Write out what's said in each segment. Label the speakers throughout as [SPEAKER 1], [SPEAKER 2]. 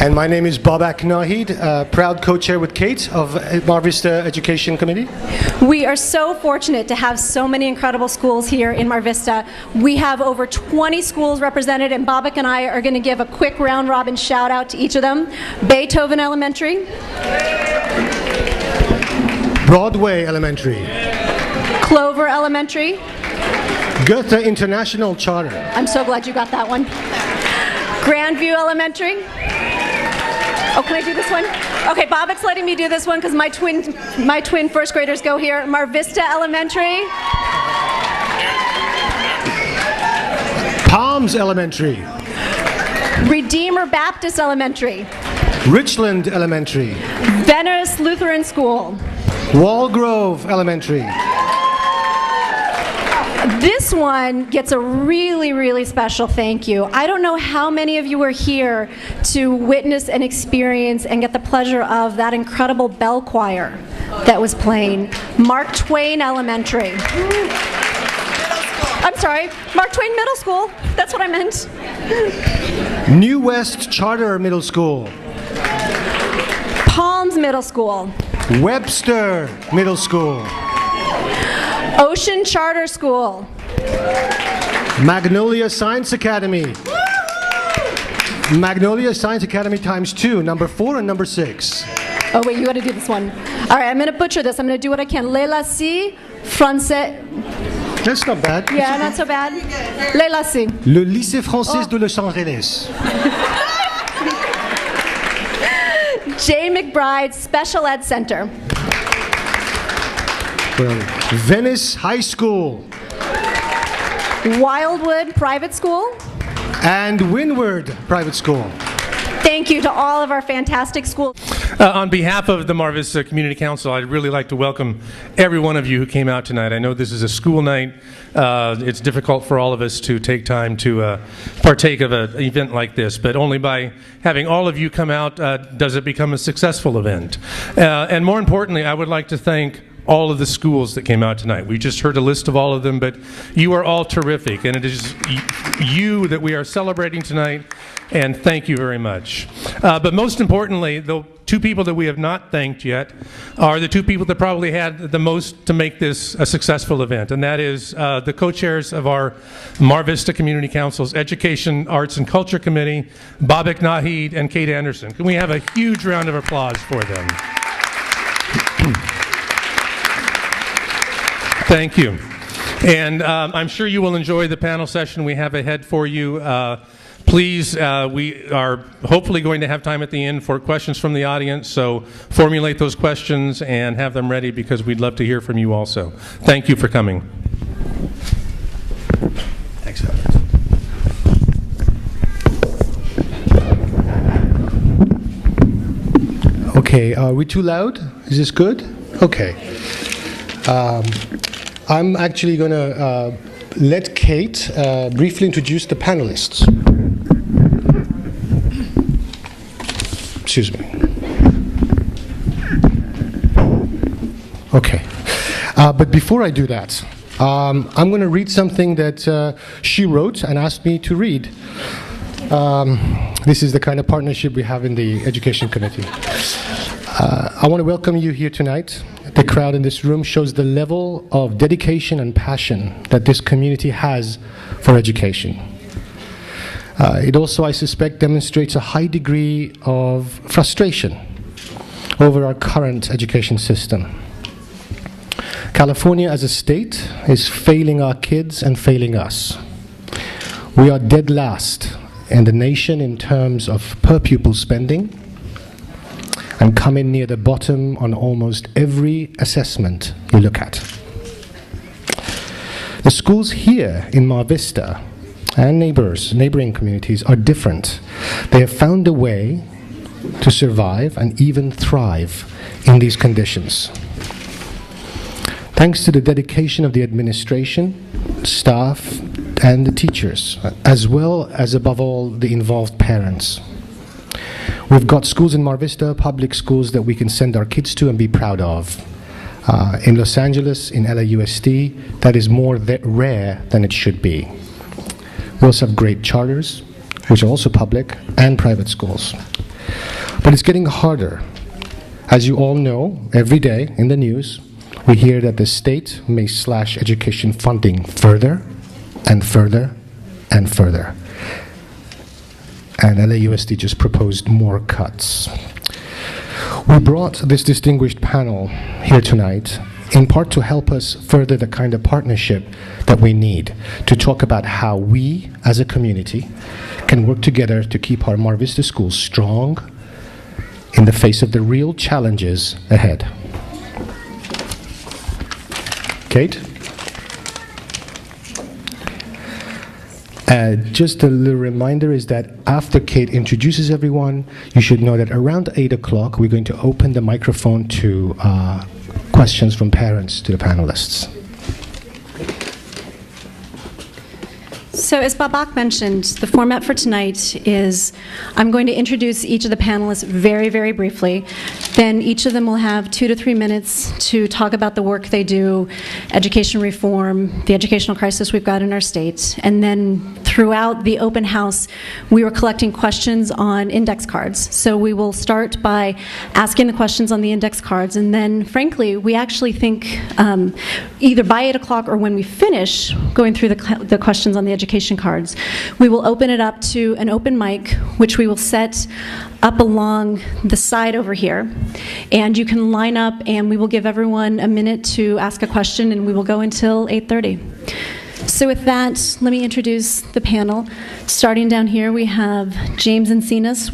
[SPEAKER 1] And my name is Babak proud co-chair with Kate of Mar Vista Education Committee.
[SPEAKER 2] We are so fortunate to have so many incredible schools here in Mar Vista. We have over 20 schools represented, and Babak and I are going to give a quick round-robin shout-out to each of them. Beethoven Elementary.
[SPEAKER 1] Broadway Elementary.
[SPEAKER 2] Clover Elementary.
[SPEAKER 1] Goethe International Charter.
[SPEAKER 2] I'm so glad you got that one. Grandview Elementary. Oh, can I do this one? Okay, Babak's letting me do this one because my twin first graders go here. Mar Vista Elementary.
[SPEAKER 1] Palms Elementary.
[SPEAKER 2] Redeemer Baptist Elementary.
[SPEAKER 1] Richland Elementary.
[SPEAKER 2] Venice Lutheran School.
[SPEAKER 1] Walgrove Elementary.
[SPEAKER 2] This one gets a really, really special thank you. I don't know how many of you were here to witness and experience and get the pleasure of that incredible bell choir that was playing. Mark Twain Elementary. I'm sorry, Mark Twain Middle School. That's what I meant.
[SPEAKER 1] New West Charter Middle School.
[SPEAKER 2] Palms Middle School.
[SPEAKER 1] Webster Middle School.
[SPEAKER 2] Ocean Charter School.
[SPEAKER 1] Magnolia Science Academy. Magnolia Science Academy times 2, number 4 and number 6.
[SPEAKER 2] Oh wait, you gotta do this one. All right, I'm gonna butcher this. I'm gonna do what I can. Le Lacy, Français.
[SPEAKER 1] That's not bad.
[SPEAKER 2] Yeah, not so bad. Le Lacy.
[SPEAKER 1] Le Lycée Français de Los Angeles.
[SPEAKER 2] J. McBride Special Ed Center.
[SPEAKER 1] Well, Venice High School.
[SPEAKER 2] Wildwood Private School.
[SPEAKER 1] And Windward Private School.
[SPEAKER 2] Thank you to all of our fantastic schools.
[SPEAKER 3] On behalf of the Mar Vista Community Council, I'd really like to welcome every one of you who came out tonight. I know this is a school night. It's difficult for all of us to take time to partake of an event like this, but only by having all of you come out does it become a successful event. And more importantly, I would like to thank all of the schools that came out tonight. We just heard a list of all of them, but you are all terrific, and it is you that we are celebrating tonight, and thank you very much. But most importantly, the two people that we have not thanked yet are the two people that probably had the most to make this a successful event, and that is the co-chairs of our Mar Vista Community Council's Education, Arts, and Culture Committee, Babak Nahid and Kate Anderson. Can we have a huge round of applause for them? Thank you. And I'm sure you will enjoy the panel session we have ahead for you. Please, we are hopefully going to have time at the end for questions from the audience, so formulate those questions and have them ready because we'd love to hear from you also. Thank you for coming.
[SPEAKER 1] Thanks, Okay, are we too loud? Is this good? Okay. I'm actually going to let Kate briefly introduce the panelists. Excuse me. Okay. But before I do that, I'm going to read something that she wrote and asked me to read. This is the kind of partnership we have in the Education Committee. I want to welcome you here tonight. The crowd in this room shows the level of dedication and passion that this community has for education. It also, I suspect, demonstrates a high degree of frustration over our current education system. California as a state is failing our kids and failing us. We are dead last in the nation in terms of per pupil spending, and come in near the bottom on almost every assessment you look at. The schools here in Mar Vista and neighboring communities are different. They have found a way to survive and even thrive in these conditions. Thanks to the dedication of the administration, staff, and the teachers, as well as, above all, the involved parents. We've got schools in Mar Vista, public schools that we can send our kids to and be proud of. In Los Angeles, in LAUSD, that is more rare than it should be. We also have great charters, which are also public, and private schools. But it's getting harder. As you all know, every day in the news, we hear that the state may slash education funding further and further and further. And LAUSD just proposed more cuts. We brought this distinguished panel here tonight in part to help us further the kind of partnership that we need to talk about how we, as a community, can work together to keep our Mar Vista schools strong in the face of the real challenges ahead. Kate? Just a little reminder is that after Kate introduces everyone, you should know that around 8 o'clock, we're going to open the microphone to questions from parents to the panelists.
[SPEAKER 2] So as Babak mentioned, the format for tonight is I'm going to introduce each of the panelists very, very briefly. Then each of them will have 2 to 3 minutes to talk about the work they do, education reform, the educational crisis we've got in our state. And then throughout the open house, we were collecting questions on index cards. So we will start by asking the questions on the index cards. And then, frankly, we actually think either by 8 o'clock or when we finish going through the questions on the education cards, we will open it up to an open mic, which we will set up along the side over here. And you can line up, and we will give everyone a minute to ask a question, and we will go until 8:30. So with that, let me introduce the panel. Starting down here, we have James Encinas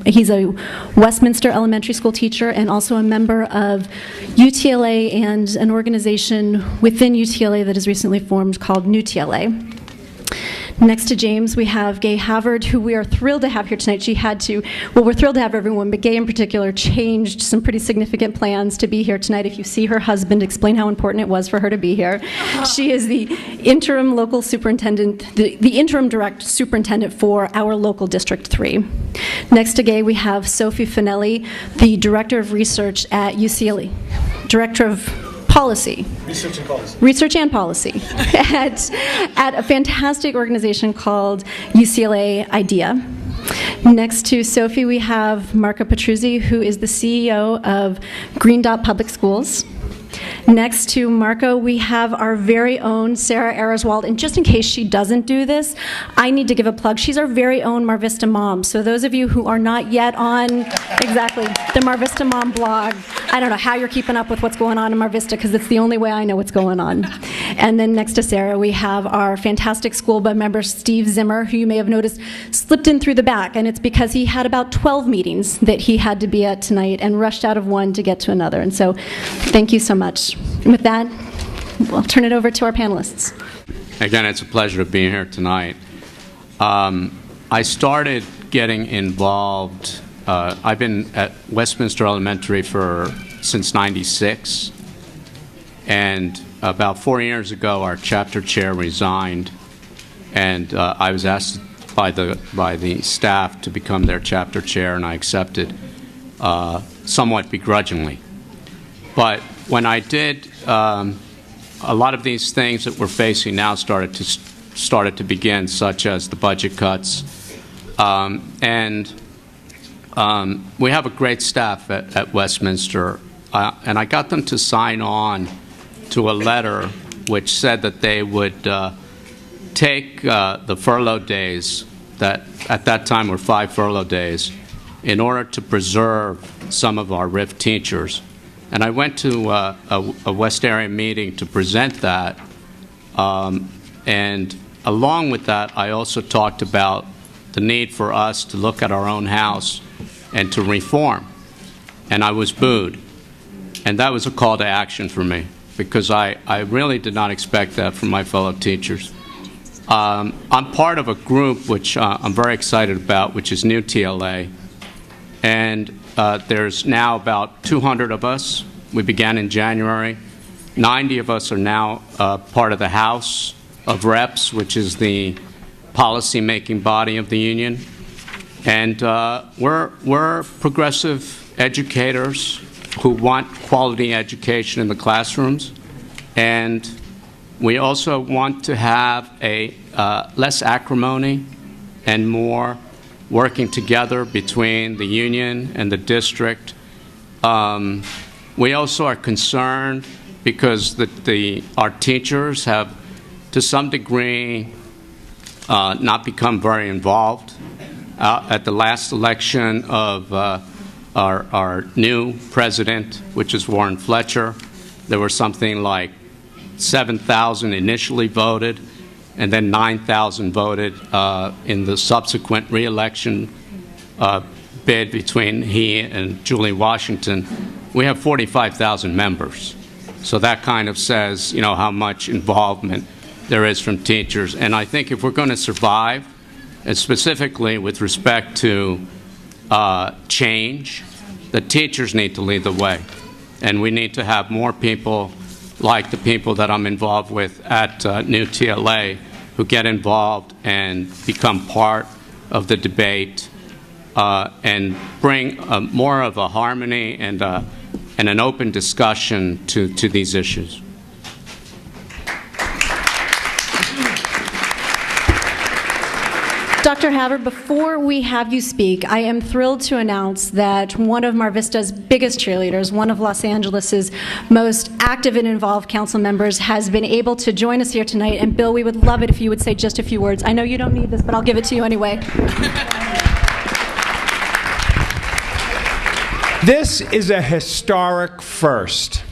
[SPEAKER 2] he's a Westminster elementary school teacher and also a member of UTLA and an organization within UTLA that is recently formed called New TLA. Next to James, we have Gay Havard, who we are thrilled to have here tonight. We're thrilled to have everyone, but Gay in particular changed some pretty significant plans to be here tonight. If you see her husband, explain how important it was for her to be here. She is the interim local superintendent, the interim direct superintendent for our local District 3. Next to Gay, we have Sophie Finelli, the director of research at UCLA, director of policy. Research and policy at a fantastic organization called UCLA IDEA. Next to Sophie, we have Marco Petruzzi, who is the CEO of Green Dot Public Schools. Next to Marco, we have our very own Sarah Areswald. And just in case she doesn't do this, I need to give a plug. She's our very own Mar Vista mom. So those of you who are not yet on, exactly, the Mar Vista mom blog, I don't know how you're keeping up with what's going on in Mar Vista, because it's the only way I know what's going on. And then next to Sarah, we have our fantastic school board member, Steve Zimmer, who you may have noticed slipped in through the back. And it's because he had about 12 meetings that he had to be at tonight and rushed out of one to get to another. And so thank you so much. And with that, we'll turn it over to our panelists.
[SPEAKER 4] Again, it's a pleasure to be here tonight. I started getting involved. I've been at Westminster Elementary since '96, and about 4 years ago, our chapter chair resigned, and I was asked by the staff to become their chapter chair, and I accepted somewhat begrudgingly. But when I did, a lot of these things that we're facing now started to begin, such as the budget cuts, and we have a great staff at Westminster, and I got them to sign on to a letter which said that they would take the furlough days that at that time were 5 furlough days in order to preserve some of our RIF teachers. And I went to a West Area meeting to present that, and along with that, I also talked about the need for us to look at our own house and to reform. And I was booed. And that was a call to action for me, because I really did not expect that from my fellow teachers. I'm part of a group which I'm very excited about, which is New TLA. And there's now about 200 of us. We began in January. 90 of us are now part of the House of Reps, which is the policy-making body of the union. And we're progressive educators who want quality education in the classrooms. And we also want to have a less acrimony and more working together between the union and the district. We also are concerned because our teachers have, to some degree, not become very involved. At the last election of our new president, which is Warren Fletcher, there were something like 7,000 initially voted, and then 9,000 voted in the subsequent re-election bid between he and Julie Washington. We have 45,000 members. So that kind of says, you know, how much involvement there is from teachers. And I think if we're going to survive, and specifically with respect to change, the teachers need to lead the way. And we need to have more people like the people that I'm involved with at New TLA who get involved and become part of the debate and bring more of a harmony and an open discussion to these issues.
[SPEAKER 2] Dr. Haver, before we have you speak, I am thrilled to announce that one of Mar Vista's biggest cheerleaders, one of Los Angeles's most active and involved council members, has been able to join us here tonight. And Bill, we would love it if you would say just a few words. I know you don't need this, but I'll give it to you anyway.
[SPEAKER 5] This is a historic first,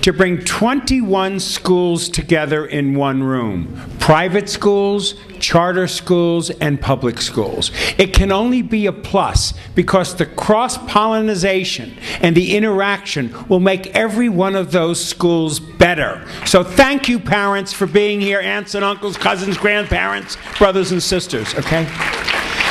[SPEAKER 5] to bring 21 schools together in one room. Private schools, charter schools, and public schools. It can only be a plus because the cross-pollination and the interaction will make every one of those schools better. So thank you, parents, for being here, aunts and uncles, cousins, grandparents, brothers and sisters, okay?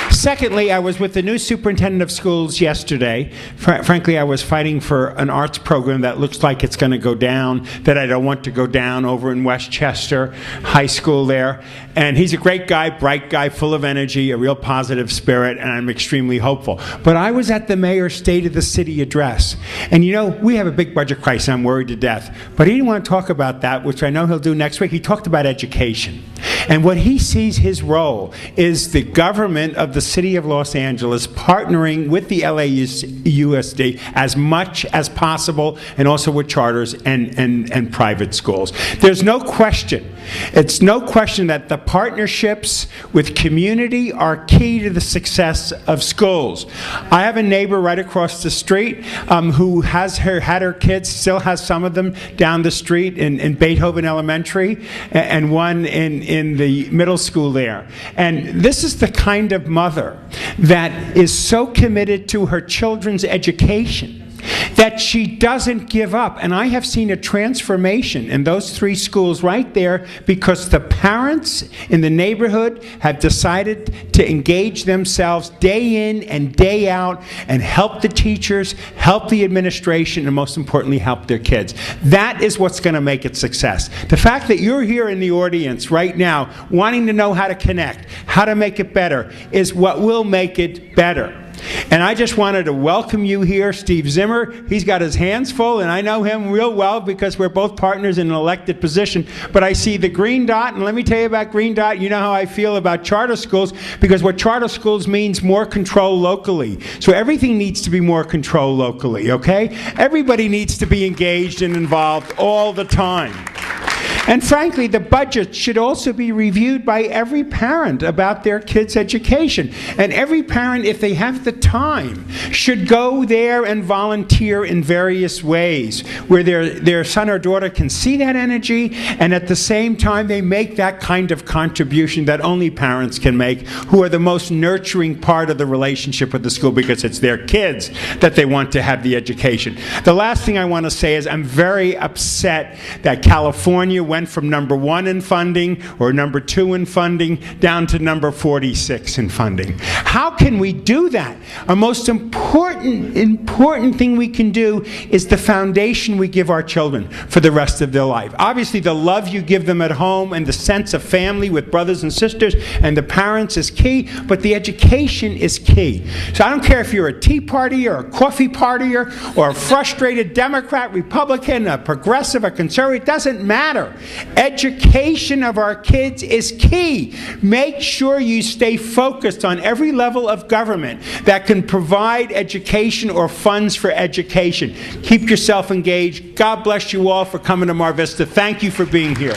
[SPEAKER 5] Secondly, I was with the new superintendent of schools yesterday. Frankly, I was fighting for an arts program that looks like it's going to go down, that I don't want to go down, over in Westchester High School there. And he's a great guy, bright guy, full of energy, a real positive spirit, and I'm extremely hopeful. But I was at the mayor's State of the City address. And you know, we have a big budget crisis. I'm worried to death. But he didn't want to talk about that, which I know he'll do next week. He talked about education. And what he sees his role is the government of the City of Los Angeles partnering with the LAUSD as much as possible, and also with charters and private schools. There's no question, it's no question that the partnerships with community are key to the success of schools. I have a neighbor right across the street who had her kids, still has some of them down the street in Beethoven Elementary, and one in the middle school there. And this is the kind of mother that is so committed to her children's education that she doesn't give up. And I have seen a transformation in those three schools right there because the parents in the neighborhood have decided to engage themselves day in and day out and help the teachers, help the administration, and most importantly, help their kids. That is what's going to make it success. The fact that you're here in the audience right now wanting to know how to connect, how to make it better, is what will make it better. And I just wanted to welcome you here, Steve Zimmer. He's got his hands full, and I know him real well because we're both partners in an elected position. But I see the green dot, and let me tell you about green dot. You know how I feel about charter schools, because what charter schools means more control locally. So everything needs to be more control locally, okay? Everybody needs to be engaged and involved all the time. And frankly, the budget should also be reviewed by every parent about their kids' education. And every parent, if they have the time, should go there and volunteer in various ways where their son or daughter can see that energy, and at the same time they make that kind of contribution that only parents can make, who are the most nurturing part of the relationship with the school, because it's their kids that they want to have the education. The last thing I want to say is I'm very upset that California went from #1 in funding, or #2 in funding, down to #46 in funding. How can we do that? Our most important thing we can do is the foundation we give our children for the rest of their life. Obviously, the love you give them at home and the sense of family with brothers and sisters and the parents is key, but the education is key. So I don't care if you're a Tea Partier or a coffee partier or a frustrated Democrat, Republican, a progressive, a conservative, it doesn't matter. Education of our kids is key. Make sure you stay focused on every level of government that can provide education or funds for education. Keep yourself engaged. God bless you all for coming to Mar Vista. Thank you for being here.